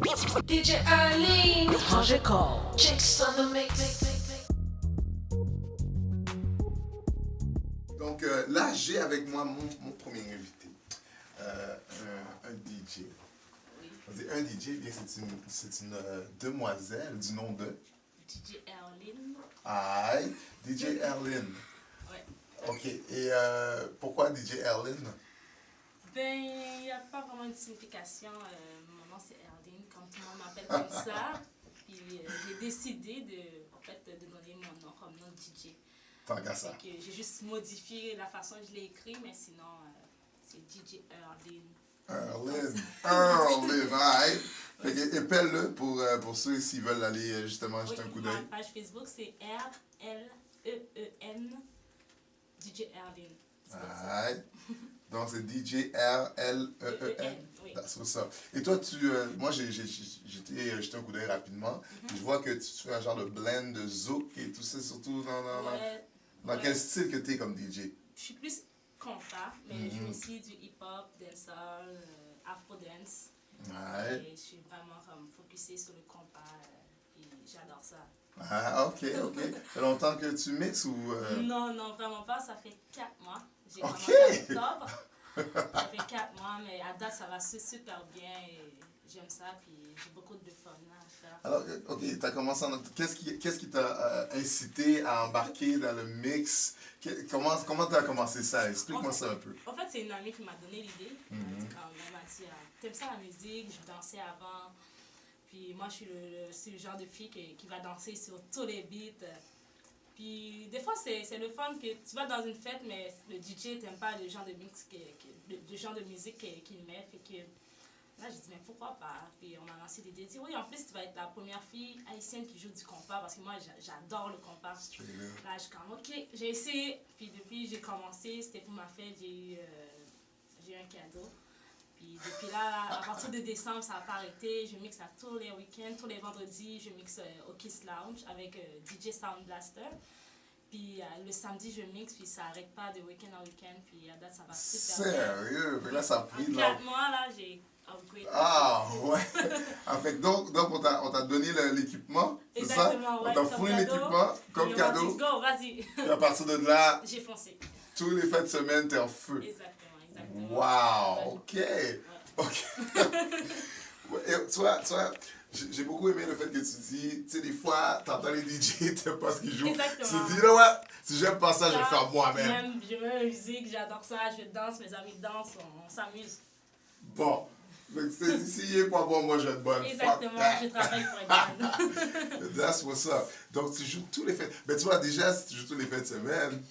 DJ Arlene, Roger Cole, Chicks on the mix. Donc là, j'ai avec moi mon premier invité, un DJ. Un DJ, bien c'est une demoiselle du nom de DJ Arlene. Aïe, DJ Arlene. Ouais. Ok, et pourquoi DJ Arlene? Ben, il n'y a pas vraiment de signification. Mon nom c'est Arlene, quand tout le monde m'appelle comme ça. Puis j'ai décidé de donner mon nom comme nom de DJ. Tant qu'à ça. J'ai juste modifié la façon dont je l'ai écrit, mais sinon c'est DJ Arlene. Arlene, aïe. Épelle-le pour ceux s'ils veulent aller justement jeter un coup d'œil. Ma page Facebook c'est R-L-E-E-N DJ Arlene. Aïe. Donc c'est DJ R-L-E-E-N. Oui. That's what's up. Et toi, moi j'ai jeté un coup d'œil rapidement. Et je vois que tu fais un genre de blend de zouk et tout ça, surtout dans quel style que tu es comme DJ? Je suis plus compas, mais je joue aussi du hip-hop, dancehall, afro-dance. Ouais. Et je suis vraiment comme focusée sur le compas et j'adore ça. Ah, ok. Ça fait longtemps que tu mixes ou... Non, vraiment pas. Ça fait 4 mois. J'ai Ok. commencé en octobre. Ça fait 4 mois, mais à date, ça va super bien et j'aime ça. Puis j'ai beaucoup de fun à faire. Alors, ok, tu as commencé qu'est-ce qui t'a incité à embarquer dans le mix? Comment tu as commencé ça? Explique-moi ça un peu. En fait, c'est une amie qui m'a donné l'idée. Elle m'a dit, t'aimes ça la musique? Je dansais avant. Puis moi, c'est le genre de fille qui va danser sur tous les beats. Puis des fois, c'est le fun que tu vas dans une fête, mais le DJ t'aime pas le genre de mix, le genre de musique qu'il met. Fait que là, j'ai dit, mais pourquoi pas? Puis on m'a lancé l'idée. Dit, oui, en plus, tu vas être la première fille haïtienne qui joue du compas, parce que moi, j'adore le compas. Là, je suis comme, ok, j'ai essayé. Puis depuis, j'ai commencé, c'était pour ma fête, j'ai eu un cadeau. Puis depuis là, à partir de décembre, ça n'a pas arrêté. Je mixe à tous les week-ends, tous les vendredis, je mixe au Kiss Lounge avec DJ Sound Blaster. Puis le samedi, je mixe, puis ça n'arrête pas de week-end en week-end. Puis à date, ça va super bien. Sérieux? Mais là, ça a pris... En 4 mois, là, j'ai upgrade. Ah, ouais. En fait, donc on t'a donné l'équipement, c'est ça? Exactement, ouais. On t'a fourni l'équipement comme cadeau. Dit, go, vas-y. Puis à partir de là, J'ai foncé. tous les fins de semaine, t'es en feu. Exactement. Wow, ok. Ok. Et toi, j'ai beaucoup aimé le fait que tu dis, tu sais, des fois, t'entends les DJ, t'aimes pas ce qu'ils jouent. Exactement. Tu dis, là, ouais, si j'aime pas ça, je vais faire moi-même. Je mets la musique, j'adore ça, je danse, mes amis dansent, on s'amuse. Bon. Donc, s'il n'est pas bon, moi, je vais être bonne. Exactement, je travaille pour être bonne. That's what's up. Donc, tu joues tous les fêtes. Mais tu vois, déjà, si tu joues tous les fêtes de semaine,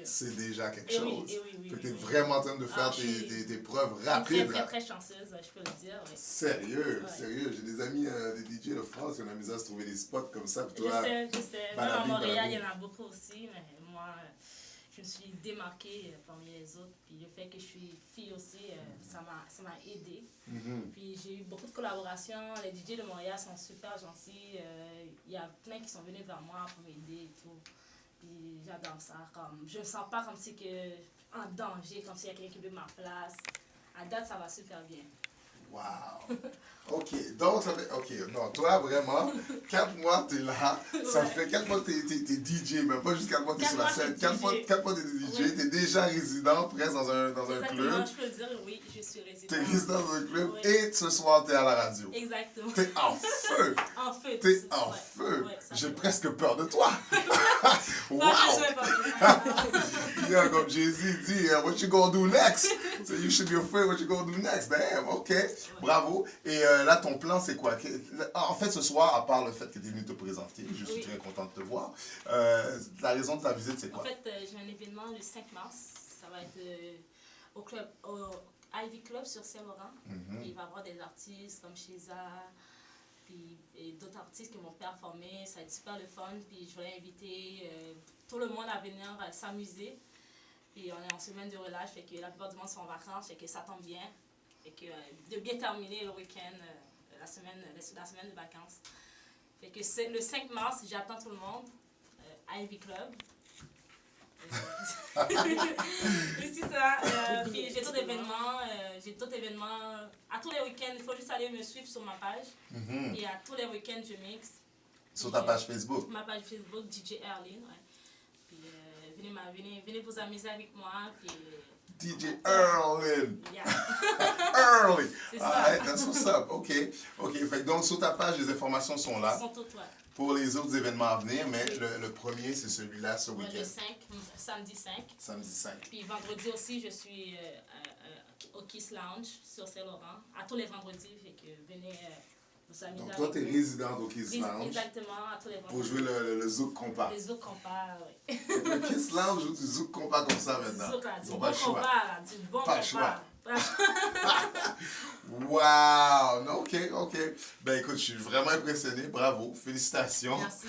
c'est déjà quelque chose. Oui. Tu es vraiment en train de faire tes preuves rapides. Je suis très chanceuse, je peux le dire. Oui. Sérieux. J'ai des amis, des DJ de France qui ont amusé à se trouver des spots comme ça. Puis toi, je sais. Même à Montréal, il y en a beaucoup aussi. Mais moi, je me suis démarquée parmi les autres. Puis le fait que je suis fille aussi, ça m'a aidée. Puis j'ai eu beaucoup de collaborations. Les DJ de Montréal sont super gentils. Il y a plein qui sont venus vers moi pour m'aider et tout. Puis j'adore ça. Je ne me sens pas comme si en danger, comme s'il y a quelqu'un qui veut ma place. À date, ça va super bien. Wow! Ok, donc ça fait. Ok, non, toi vraiment, 4 mois t'es là, ça fait 4 mois que t'es DJ, mais pas juste 4 mois que t'es sur la scène. 4 mois t'es DJ, t'es déjà résident presque dans un club. Je peux dire, oui, je suis résident. T'es résident dans un club et ce soir t'es à la radio. Exactement. T'es en feu! En feu. T'es en feu! J'ai presque peur de toi! Wow! Yeah, comme Jay-Z dit, what you gonna do next? So you should be afraid what you gonna do next. Damn, ok. Bravo. Et là, ton plan, c'est quoi? En fait, ce soir, à part le fait que tu es venu te présenter, je suis très content de te voir. La raison de ta visite, c'est quoi? En fait, j'ai un événement le 5 mars. Ça va être au Ivy Club sur Saint-Laurent. Il va y avoir des artistes comme Sheza, et d'autres artistes qui vont performer. Ça va être super le fun. Puis je voulais inviter tout le monde à venir s'amuser. Puis on est en semaine de relâche, fait que la plupart du monde sont en vacances, fait que ça tombe bien. Fait que de bien terminer le week-end, la semaine de vacances. Fait que le 5 mars, j'attends tout le monde à Ivy Club. Et c'est ça. Puis j'ai d'autres événements. À tous les week-ends, il faut juste aller me suivre sur ma page. Et à tous les week-ends, je mixe. Sur ta page Facebook. Ma page Facebook, DJ Erlyn. Ouais. Puis venez vous amuser avec moi. Puis, DJ Erlyn. Yeah. Early. C'est ça. Alright, that's what's up. OK. Fait que donc, sur ta page, les informations sont là Ils sont toutes, ouais. pour les autres événements à venir, mais le premier, c'est celui-là, ce Le week-end. 5, samedi 5. Samedi 5. Puis vendredi aussi, je suis au Kiss Lounge sur Saint-Laurent. À tous les vendredis, fait que venez vous amuser. Donc, toi, tu es résidente au Kiss Lounge Exactement, à tous les vendredis. pour jouer le zouk compas. Les zouk compas, oui. Le Kiss Lounge joue du zouk compas comme ça maintenant. Zouk, là, du Ils ont bon pas le choix. compas, là, du bon Pas le compas. choix. Pas le choix. Wow! Non, OK. Ben écoute, je suis vraiment impressionné. Bravo. Félicitations. Merci.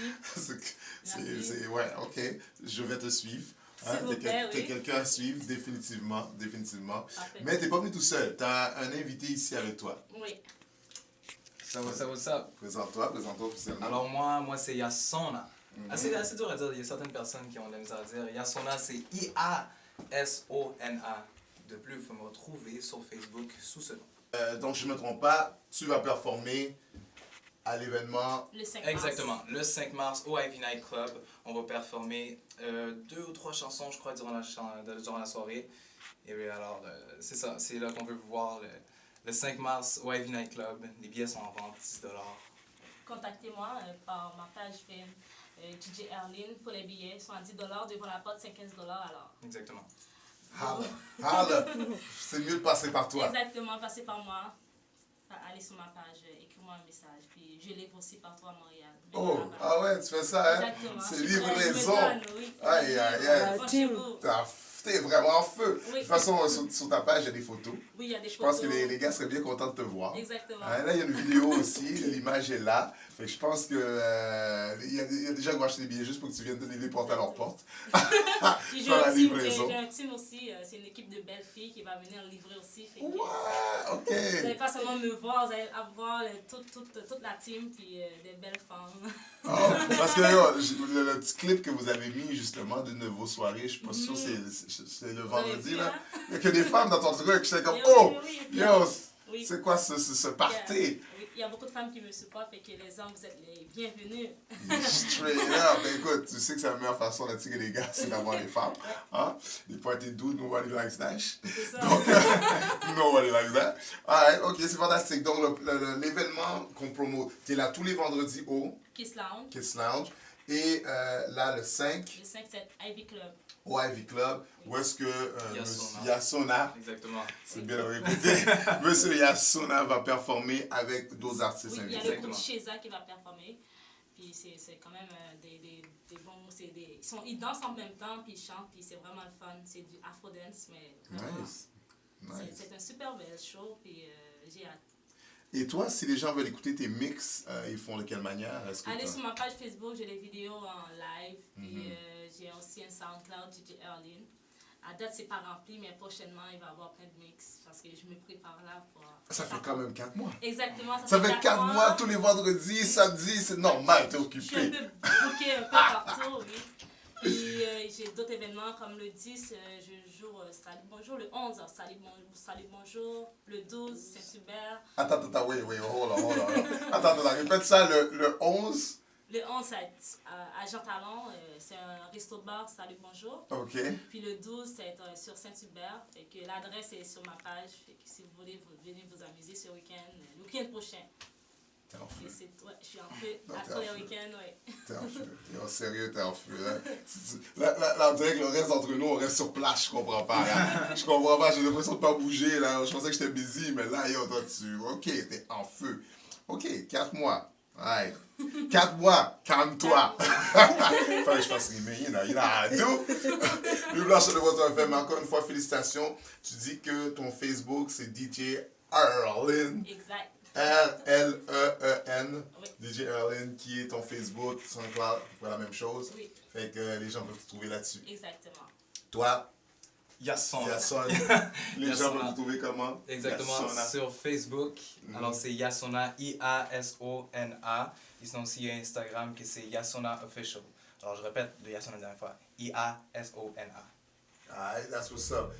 Ouais, OK. Je vais te suivre. S'il vous plaît, T'es oui. quelqu'un à suivre, définitivement. Parfait. Mais t'es pas venu tout seul. T'as un invité ici avec toi. Oui. Ça va. Présente-toi officiellement. Alors moi c'est Yasona. C'est dur à dire, il y a certaines personnes qui ont de la misère à dire. Yasona, c'est I-A-S-O-N-A. De plus, il faut me retrouver sur Facebook sous ce nom. Donc, je ne me trompe pas, tu vas performer à l'événement. Le 5 mars. Exactement. Le 5 mars au Ivy Night Club, on va performer 2 ou 3 chansons, je crois, durant la soirée. Et puis alors, c'est ça, c'est là qu'on peut vous voir le 5 mars au Ivy Night Club. Les billets sont en vente, $10. Contactez-moi par ma page DJ Erlyn pour les billets. Ils sont à $10 devant la porte, c'est $15 alors. Exactement. Holla. C'est mieux de passer par toi. Exactement, passez par moi. Allez sur ma page, écris-moi un message. Puis je livre aussi partout à Montréal. Oh, ah ouais, tu fais ça, hein? Exactement. C'est Je livraison. me donne, oui. Aïe, aïe, aïe. Franchement. T'es vraiment en feu. Oui. De toute façon, sur ta page, il y a des photos. Oui, il y a des Je photos. pense que les gars seraient bien contents de te voir. Exactement. Là, il y a une vidéo aussi, l'image est là. Fait que je pense que il y a des gens qui vont acheter des billets juste pour que tu viennes donner des portes à leur porte. Puis Faire la j'ai livraison. un team aussi, c'est une équipe de belles filles qui va venir livrer aussi. Fait que Ouais, vous n'allez OK. pas seulement me voir, vous allez avoir toute la team puis des belles femmes. Oh, parce que le petit clip que vous avez mis justement d'une de vos soirées, je suis pas sûr c'est le vendredi là. Il y a que des femmes dans ton truc, j'étais comme Oui, oh, oui. yo, Oui. c'est quoi ce party? Il y a beaucoup de femmes qui me supportent et que les hommes, vous êtes les bienvenus. Straight up, ben écoute, tu sais que c'est la meilleure façon d'attirer les gars, c'est d'avoir les femmes. Hein? Les pointés doux, nobody likes that. C'est ça. Donc, nobody likes that. Alright, ok, c'est fantastique. Donc, l'événement qu'on promote, tu es là tous les vendredis au Kiss Lounge. Kiss Lounge. Et là, le 5, Le 5, c'est Ivy Club. au Ivy Club, où est-ce que Yasona. Yasona, Exactement. c'est bien répété, Monsieur Yasona va performer avec d'autres artistes Oui, il y a invités. le groupe Sheza qui va performer. Puis c'est quand même des bons... Ils dansent en même temps, puis ils chantent, puis c'est vraiment le fun. C'est du Afro-dance, mais vraiment... Nice. Nice. C'est un super bel show, puis j'ai hâte. Et toi, si les gens veulent écouter tes mix, ils font de quelle manière? Est-ce que Allez t'as- sur ma page Facebook, j'ai des vidéos en live. Puis j'ai aussi un SoundCloud, DJ Erlyn. À date, c'est pas rempli, mais prochainement, il va y avoir plein de mix. Parce que je me prépare là pour... Ça fait quand même 4 mois. Exactement. Ça fait 4 mois, tous les vendredis, samedis, c'est normal, t'es Je suis un occupé. peu bloquée un peu partout, oui. Puis j'ai d'autres événements comme le 10, je joue Salut Bonjour. Le 11, Salut Bonjour. Le 12, Saint-Hubert. Attends, hold on. Attends, répète ça, le 11. Le 11, c'est à Jean Talon, c'est un resto-bar, Salut Bonjour. OK. Puis le 12, c'est sur Saint-Hubert. Fait que l'adresse est sur ma page. Fait que si vous voulez, vous venez vous amuser ce week-end, le week-end prochain. T'es en feu. Ouais, je suis en feu Non, à t'es tous en les feu. week-ends, oui. T'es en feu. T'es en sérieux, t'es en feu. Hein? Là, on dirait que le reste d'entre nous, on reste sur place, je comprends pas. Hein? Je comprends pas, j'ai l'impression de pas bouger. Là. Je pensais que j'étais busy, mais là, yo, toi, OK, t'es en feu. OK, 4 mois. Ouais. 4 mois, calme-toi. Fallait que je fasse rimer, you know how I do. Le blanche de votre FM, encore une fois, félicitations. Tu dis que ton Facebook, c'est DJ Erlyn. Exact. R-L-E-E-N. Oui. DJ Erlyn, qui est ton Facebook, SoundCloud, c'est la même chose. Oui, Fait que les gens peuvent te trouver là-dessus. exactement. Toi, Yasona. Yasona, les gens Yasona. peuvent te trouver comment? Exactement, Yasona. sur Facebook. Alors c'est Yasona, I-A-S-O-N-A. Et sinon aussi il y a Instagram qui c'est Yasona Official. Alors, je répète de Yasona la dernière fois. I-A-S-O-N-A. Alright, that's what's up.